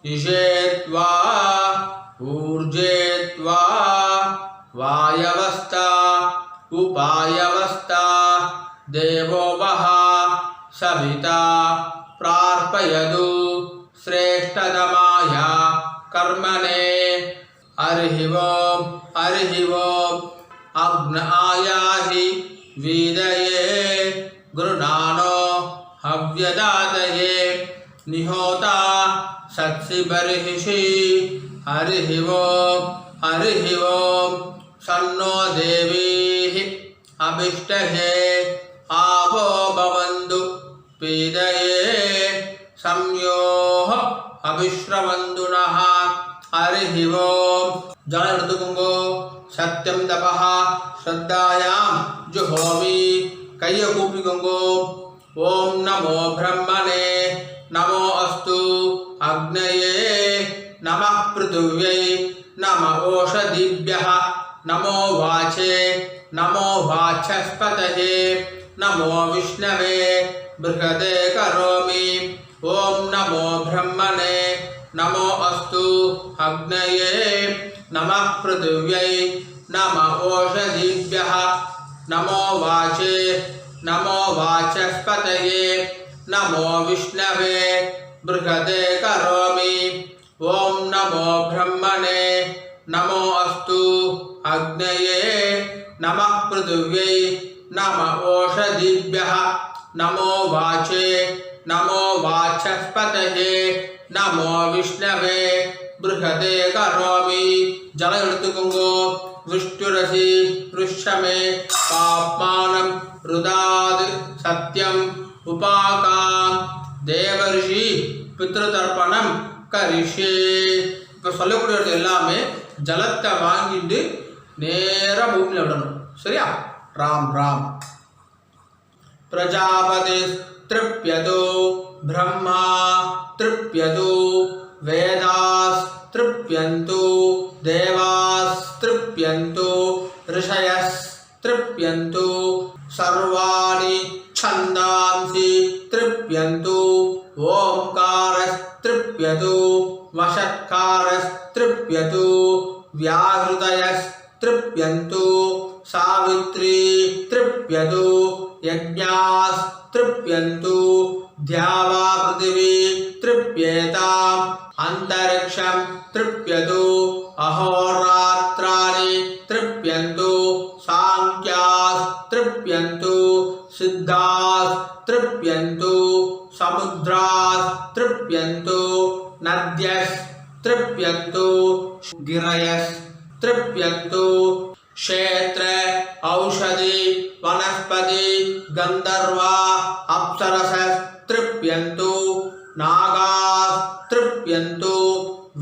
इषेत्वा ऊर्जेत्वा वायवस्था उपायवस्था देवो वः सविता प्रार्पयतु श्रेष्ठतमाय कर्मणे हरिः ओम् अग्न आयाहि वीदये गुरुनानो हव्यदातये निहोता सत्सि बर्हिषि हरिः ओम् सन्नो देवीः अभिष्टहे आवो भवन्तु पीदये संयोः अभिश्रवन्तु नः हरिः ओम् जल ऋतुकुंगो सत्यम तपः श्रद्धायां जुहोमि कैयकूपिकुंगो ओम नमो ब्रह्मणे नमो अस्तु अग्नये नमः पृथिव्यै नमः ओषधिभ्यः नमो वाचे नमो वाचस्पतये नमो विष्णवे बृहदे करोमि ओम नमो ब्रह्मणे नमो अस्तु अग्नये नमः पृथिव्यै नमः ओषधिभ्यः नमो वाचे नमो वाचस्पतये नमो विष्णवे बृहदे करोमि ओम नमो ब्रह्मणे नमो अस्तु अग्नये नमः पृथिव्यै नमः ओषधिभ्यः नमो वाचे नमो वाचस्पतये नमो विष्णवे बृहदे करोमि जल ऋतुकुंगो विष्णुरसि ऋष्यमे पाप्मानं रुदाद सत्यम उपाकाम देवर्षि पितृतर्पणम करिष्ये இப்போ சொல்லக்கூடியது எல்லாமே ஜலத்தை வாங்கிட்டு நேரா பூமியில விடணும் சரியா ராம் ராம் प्रजापति तृप्यतो ब्रह्मा तृप्यतो वेदास् तृप्यन्तु देवास् तृप्यन्तु ऋषयस् तृप्यन्तु सर्वाणि छन्दांसि तृप्यन्तु ओंकारस् तृप्यतु वषट्कारस् तृप्यतु व्याहृतयस् तृप्यन्तु सावित्री तृप्यतु यज्ञास् तृप्यन्तु द्यावा पृथिवी तृप्येताम् अन्तरिक्षं तृप्यतु अहोरात्राणि तृप्यन्तु सांख्यास् तृप्यन्तु सिद्धास् तृप्यन्तु समुद्रास् तृप्यन्तु नद्यस् तृप्यन्तु गिरयस् तृप्यन्तु क्षेत्र औषधि वनस्पति गंधर्वा अप्सरसस् तृप्यन्तु नागास् तृप्यन्तु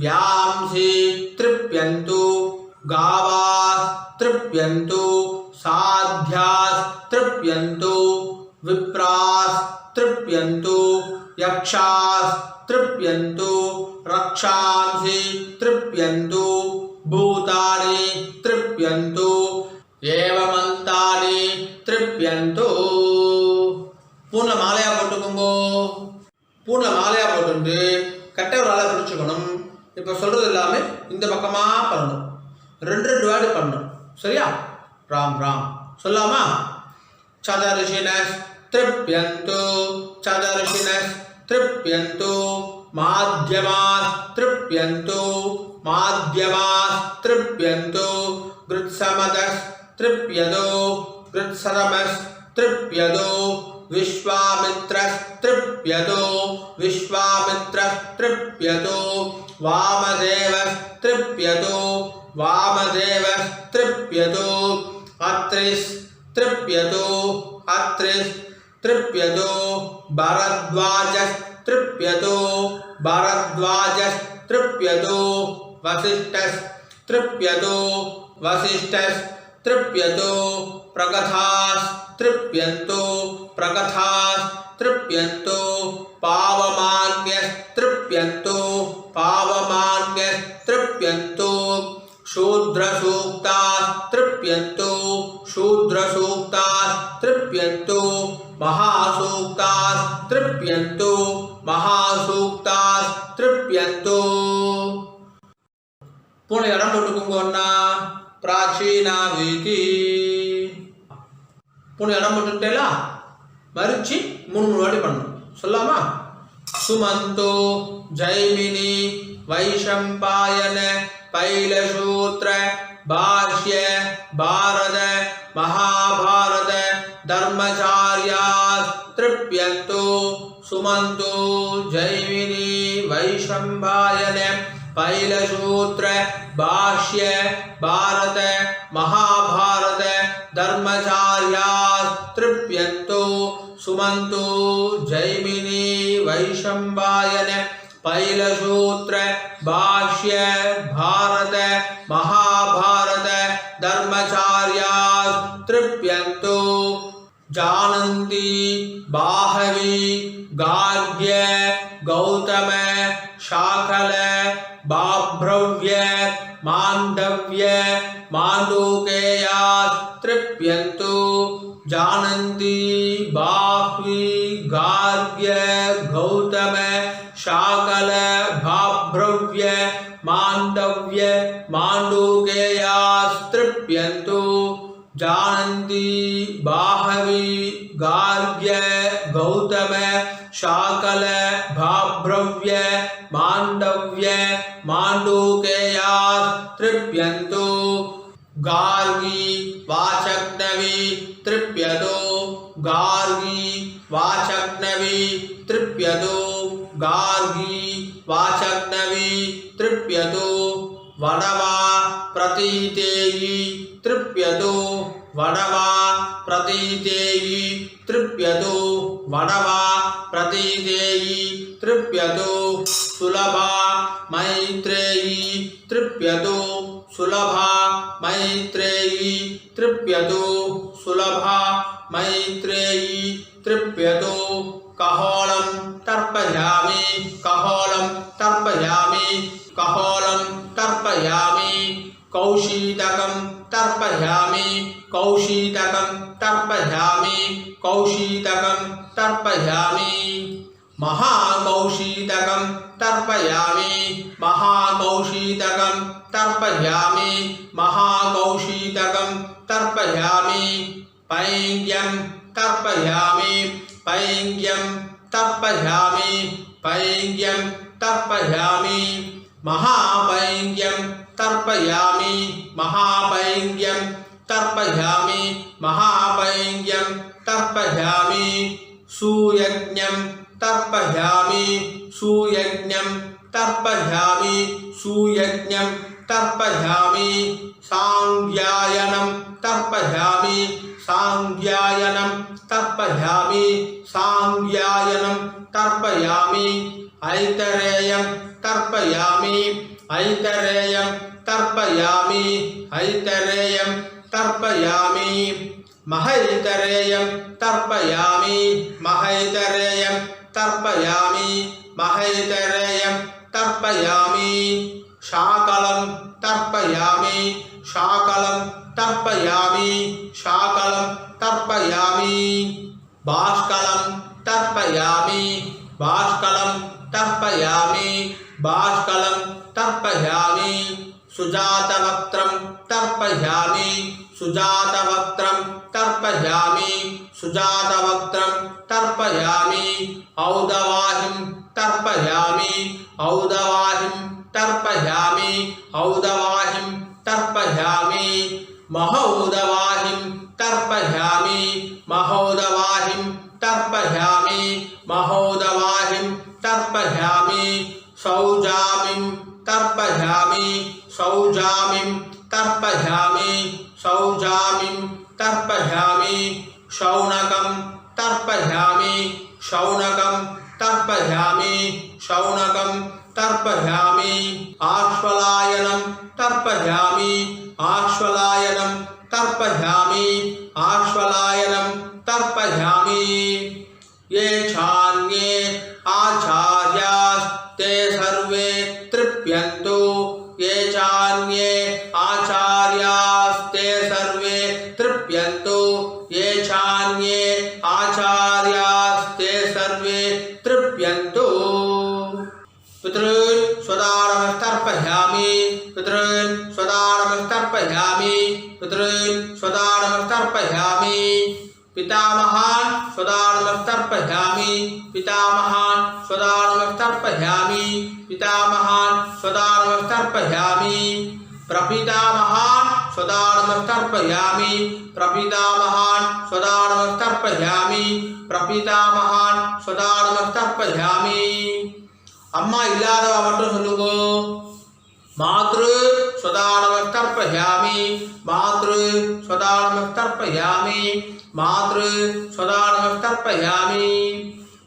व्यांसी तृप्यन्तु गावास् तृप्यन्तु साध्यास् तृप्यन्तु विप्रास् तृप्यन्तु यक्षास् तृप्यन्तु रक्षांसि तृप्यन्तु भूतानि तृप्यन्तु एवमन्तानि तृप्यन्तु பூர்ண மாலையா போட்டுக்கோங்க பூர்ண மாலையா போட்டு கட்டை ஒரு ஆளை பிடிச்சுக்கணும் இப்போ சொல்றது எல்லாமே இந்த பக்கமா பண்ணணும் ரெண்டு வேர்டு பண்ணணும் சரியா ராம் ராம் சொல்லாமா சதர்ஷினஸ் तृप्यन्तु चदर्शिनस् तृप्यन्तु माध्यमास् तृप्यन्तु माध्यमास् तृप्यन्तु गृत्समदस् तृप्यतो गृत्सरमस् तृप्यतो विश्वामित्रस् तृप्यतो विश्वामित्रस् तृप्यतो वामदेवस् तृप्यतो वामदेवस् तृप्यतो अत्रिस् तृप्यतो अत्रिस् तृप्यतो भरद्वाजस् तृप्यतो भरद्वाजस्तृप्यतो वसिष्ठस्तृप्यतो वसिष्ठस्तृप्यतो प्रगथास्तृप्यन्तो प्रगथास्तृप्यन्तो पावमान्यस्तृप्यन्तो पावमान्यस्तृप्यन्तो शूद्रसूक्तास्तृप्यन्तो शूद्रसूक्तास्तृप्यन्तो महासूक्तास्तृप्यन्तो महासूक्तास्तृप्यन्तो போன இடம் போட்டுக்கோங்கன்னா பிராச்சீனா வீதி போன இடம் போட்டுட்டேலா மறிச்சு 3 வாட்டி பண்ணணும் சொல்லாமா சுமந்தோ ஜைமினி வைஷம்பாயன பைலசூத்ர பாஷ்ய பாரத மகாபாரத தர்மச்சார்யாஸ்திருப்யந்தோ சுமந்தோ ஜைமினி வைஷம்பாயன பைலசூத்ர பாஷ்ய பாரத மகாபாரத தர்மச்சார்யாஸ்திருப்யந்தோ சுமந்தோ ஜைமினி வைஷம்பாயன பைலசூத்ர பாஷ்ய பாரத மகாபாரத தர்மச்சார்யாஸ்திருப்யந்தோ जानन्ति बाहवी गार्ग्य गौतम शाकल बाभ्रव्य माण्डव्य माण्डूकेयास्त्रिप्यन्तो जानन्ति बाह्वी गार्ग्य गौतम शाकल बाभ्रव्य माण्डव्य माण्डूकेयास्त्रिप्यन्तो जानन्ति बाहवी गार्ग्य गौतम शाकल भाभ्रव्य माण्डव्य माण्डूकेयास्त्रिप्यन्तो गार्गी वाचक्नवी तृप्यतो गार्गी वाचक्नवी तृप्यतो गार्गी वाचक्नवी तृप्यतो वडवा प्रतीतेयी तृप्यतो वडवा प्रतीतेयी तृप्यतो वडवा प्रतीतेयी तृप्यतो सुलभा मैत्रेयी तृप्यतो सुलभा मैत्रेयी तृप्यतो सुलभा मैत्रेयी तृप्यतो कहोलं तर्पयामि कहोलं तर्पयामि कहोलं तर्पयामि कौशीतकं तर्पयामि कौशीतकं तर्पयामि कौशीतकं तर्पयामि महाकौशीतकं तर्पयामि महाकौशीतकं तर्पयामि महाकौशीतकं तर्पयामि पैङ्ग्यं तर्पयामि पैङ्ग्यं तर्पयामि पैङ्ग्यं तर्पयामि महापैङ्ग्यं तर्पयामि महापैङ्ग्यं तर्पयामि महापैङ्ग्यं तर्पयामि सुयज्ञं तर्पयामि सुयज्ञं तर्पयामि सुयज्ञं तर्पयामि सांज्ञायनं तर्पयामि सांज्ञायनं तर्पयामि सांज्ञायनं तर्पयामि ऐतरेयं तर्पयामि ऐतरेयं तर्पयामि ऐतरेयं तर्पयामि महैतरेयं तर्पयामि महैतरेयं तर्पयामि महैतरेयं तर्पयामि शाकलं तर्पयामि शाकलं तर्पयामि शाकलं तर्पयामि बाष्कलं तर्पयामि बाष्कलं तर्पयामि बाष्कलं तर्पयामि सुजातवक्त्रं तर्पयामि सुजातवक्त्रं तर्पयामि सुजातवक्त्रं तर्पयामि औदवाहिं तर्पयामि औदवाहिं तर्पयामि औदवाहिं तर्पयामि महोदवाहिं तर्पयामि महोदवाहिं तर्पयामि महोदवाहिं तर्पयामि सौजामिं तर्पयामि सौजामिं तर्पयामि सौजामिं तर्पयामि शौनकं तर्पयामि शौनकं तर्पयामि शौनकं तर्पयामि आश्वलायनं तर्पयामि आश्वलायनं तर्पयामि आश्वलायनं तर्पयामि ये चान्ये आचार्यास्ते सर्वे तृप्यन्तु ये चान्ये आचार्यास्ते सर्वे तृप्यन्तु ये चान्ये आचार्यास्ते सर्वे तृप्यन्तु पितॄन् स्वदानमस्तर्पयामि पितॄन् स्वदानमस्तर्पयामि पितॄन् स्वदानमस्तर्पयामि पितामहान् स्वदानमस्तर्पयामि पितामहान् स्वदानमस्तर्पयामि पितामहान् स्वदानमस्तर्पयामि प्रपितामहान् स्वदानमस्तर्पयामि प्रपितामहान् स्वदानमस्तर्पयामि प्रपितामहान् स्वदानमस्तर्पयामि अम्मा इल्लादवा मट्टुम सोल्लुंगो मातृ स्वदानमस्तर्पयामि मातृ स्वदानमस्तर्पयामि मातृ स्वदानमस्तर्पयामि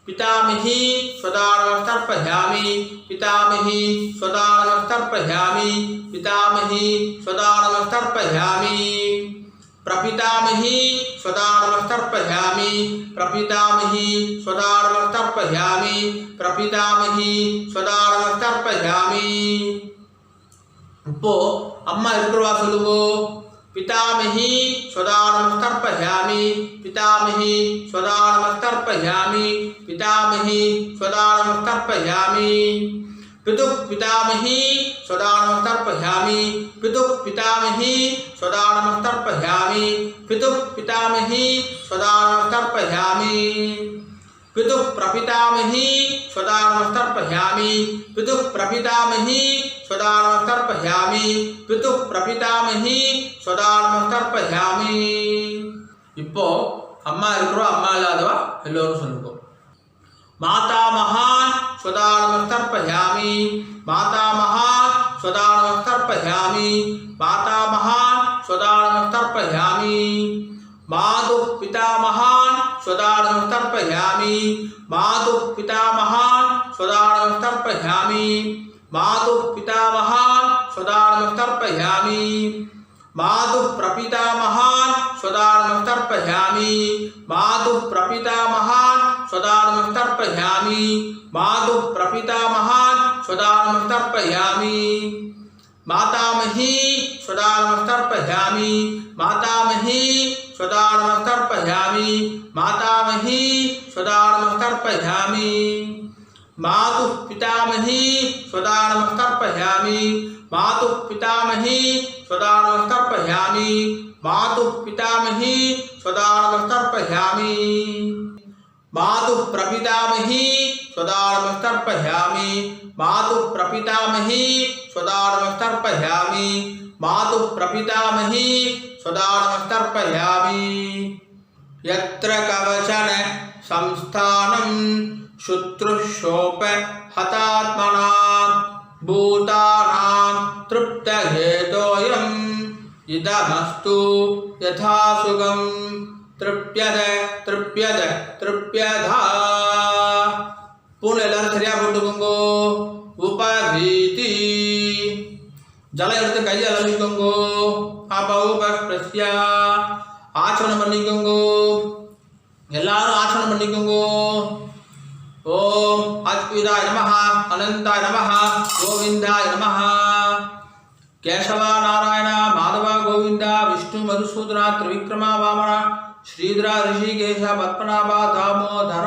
पितामही स्वदानमस्तर्पयामि पितामही स्वदानमस्तर्पयामि पितामही स्वदानमस्तर्पयामि प्रपितामही स्वदानमस्तर्पयामि प्रपितामही स्वदानमस्तर्पयामि प्रपितामही स्वदानमस्तर्पयामि இப்போ அம்மா இருக்கிறவா சொல்லுவோ पितामही स्वदानमस्तर्पयामि पितामही स्वदानमस्तर्पयामि पितामही स्वदानमस्तर्पयामि पितुः पितामही स्वदानमस्तर्पयामि पितुः पितामही स्वदानमस्तर्पयामि पितुः पितामही स्वदानमस्तर्पयामि पितुः प्रपितामही स्वदानमस्तर्पयामि पितुः प्रपितामही स्वदानमस्तर्पयामि पितुः प्रपितामही स्वदानमस्तर्पयामि இப்போ அம்மா இருக்கிறோம் அம்மா இல்லாதவா எல்லோரும் சொல்லுங்க मातामहान् स्वदानमस्तर्पयामि मातामहान् स्वदानमस्तर्पयामि मातामहान् स्वदानमस्तर्पयामि मातुः पितामहान् स्वदानमस्तर्पयामि मातुः पितामहान् स्वदानमस्तर्पयामि मातुः पितामहान् स्वदानमस्तर्पयामि मातुः प्रपितामहान् स्वदानमस्तर्पयामि मातुः प्रपितामहान् स्वदानमस्तर्पयामि मातुः प्रपितामहान् स्वदानमस्तर्पयामि मातामही स्वदानमस्तर्पयामि मातामही स्वदानमस्तर्पयामि मातामही स्वदानमस्तर्पयामि मातुः पितामही स्वदानमस्तर्पयामि मातुः पितामही स्वदानमस्तर्पयामि मातुः पितामही स्वदानमस्तर्पयामि मातुः प्रपितामही स्वदानमस्तर्पयामि मातुः प्रपितामही स्वदानमस्तर्पयामि मातुः प्रपितामही स्वदानमस्तर्पयामि यत्र कवचन संस्थानं शुश्रूषोप हतात्मनां भूतानां तृप्तहेतोऽयम् इदमस्तु यथा सुगं तृप्यद तृप्यद तृप्यधा पूर्ण எல்லாரும் சரியா போட்டுக்கோங்க உபவீதி ஜலம் எடுத்து கையை அலம்பிக்கோங்க அபௌபஸ்ப்ரஸ்யா ஆச்சரணம் பண்ணிக்கோங்க எல்லாரும் ஆச்சரணம் பண்ணிக்கோங்க ஓம் அத்விதாய நமஹ அனந்தாய நமஹ கோவிந்தாய நமஹ केशव नारायण माधव गोविंद विष्णु मधुसूदन त्रिविक्रमा वामन श्रीधर ऋषिकेश पद्मनाभ दामोदर।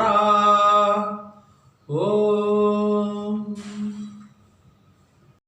ओ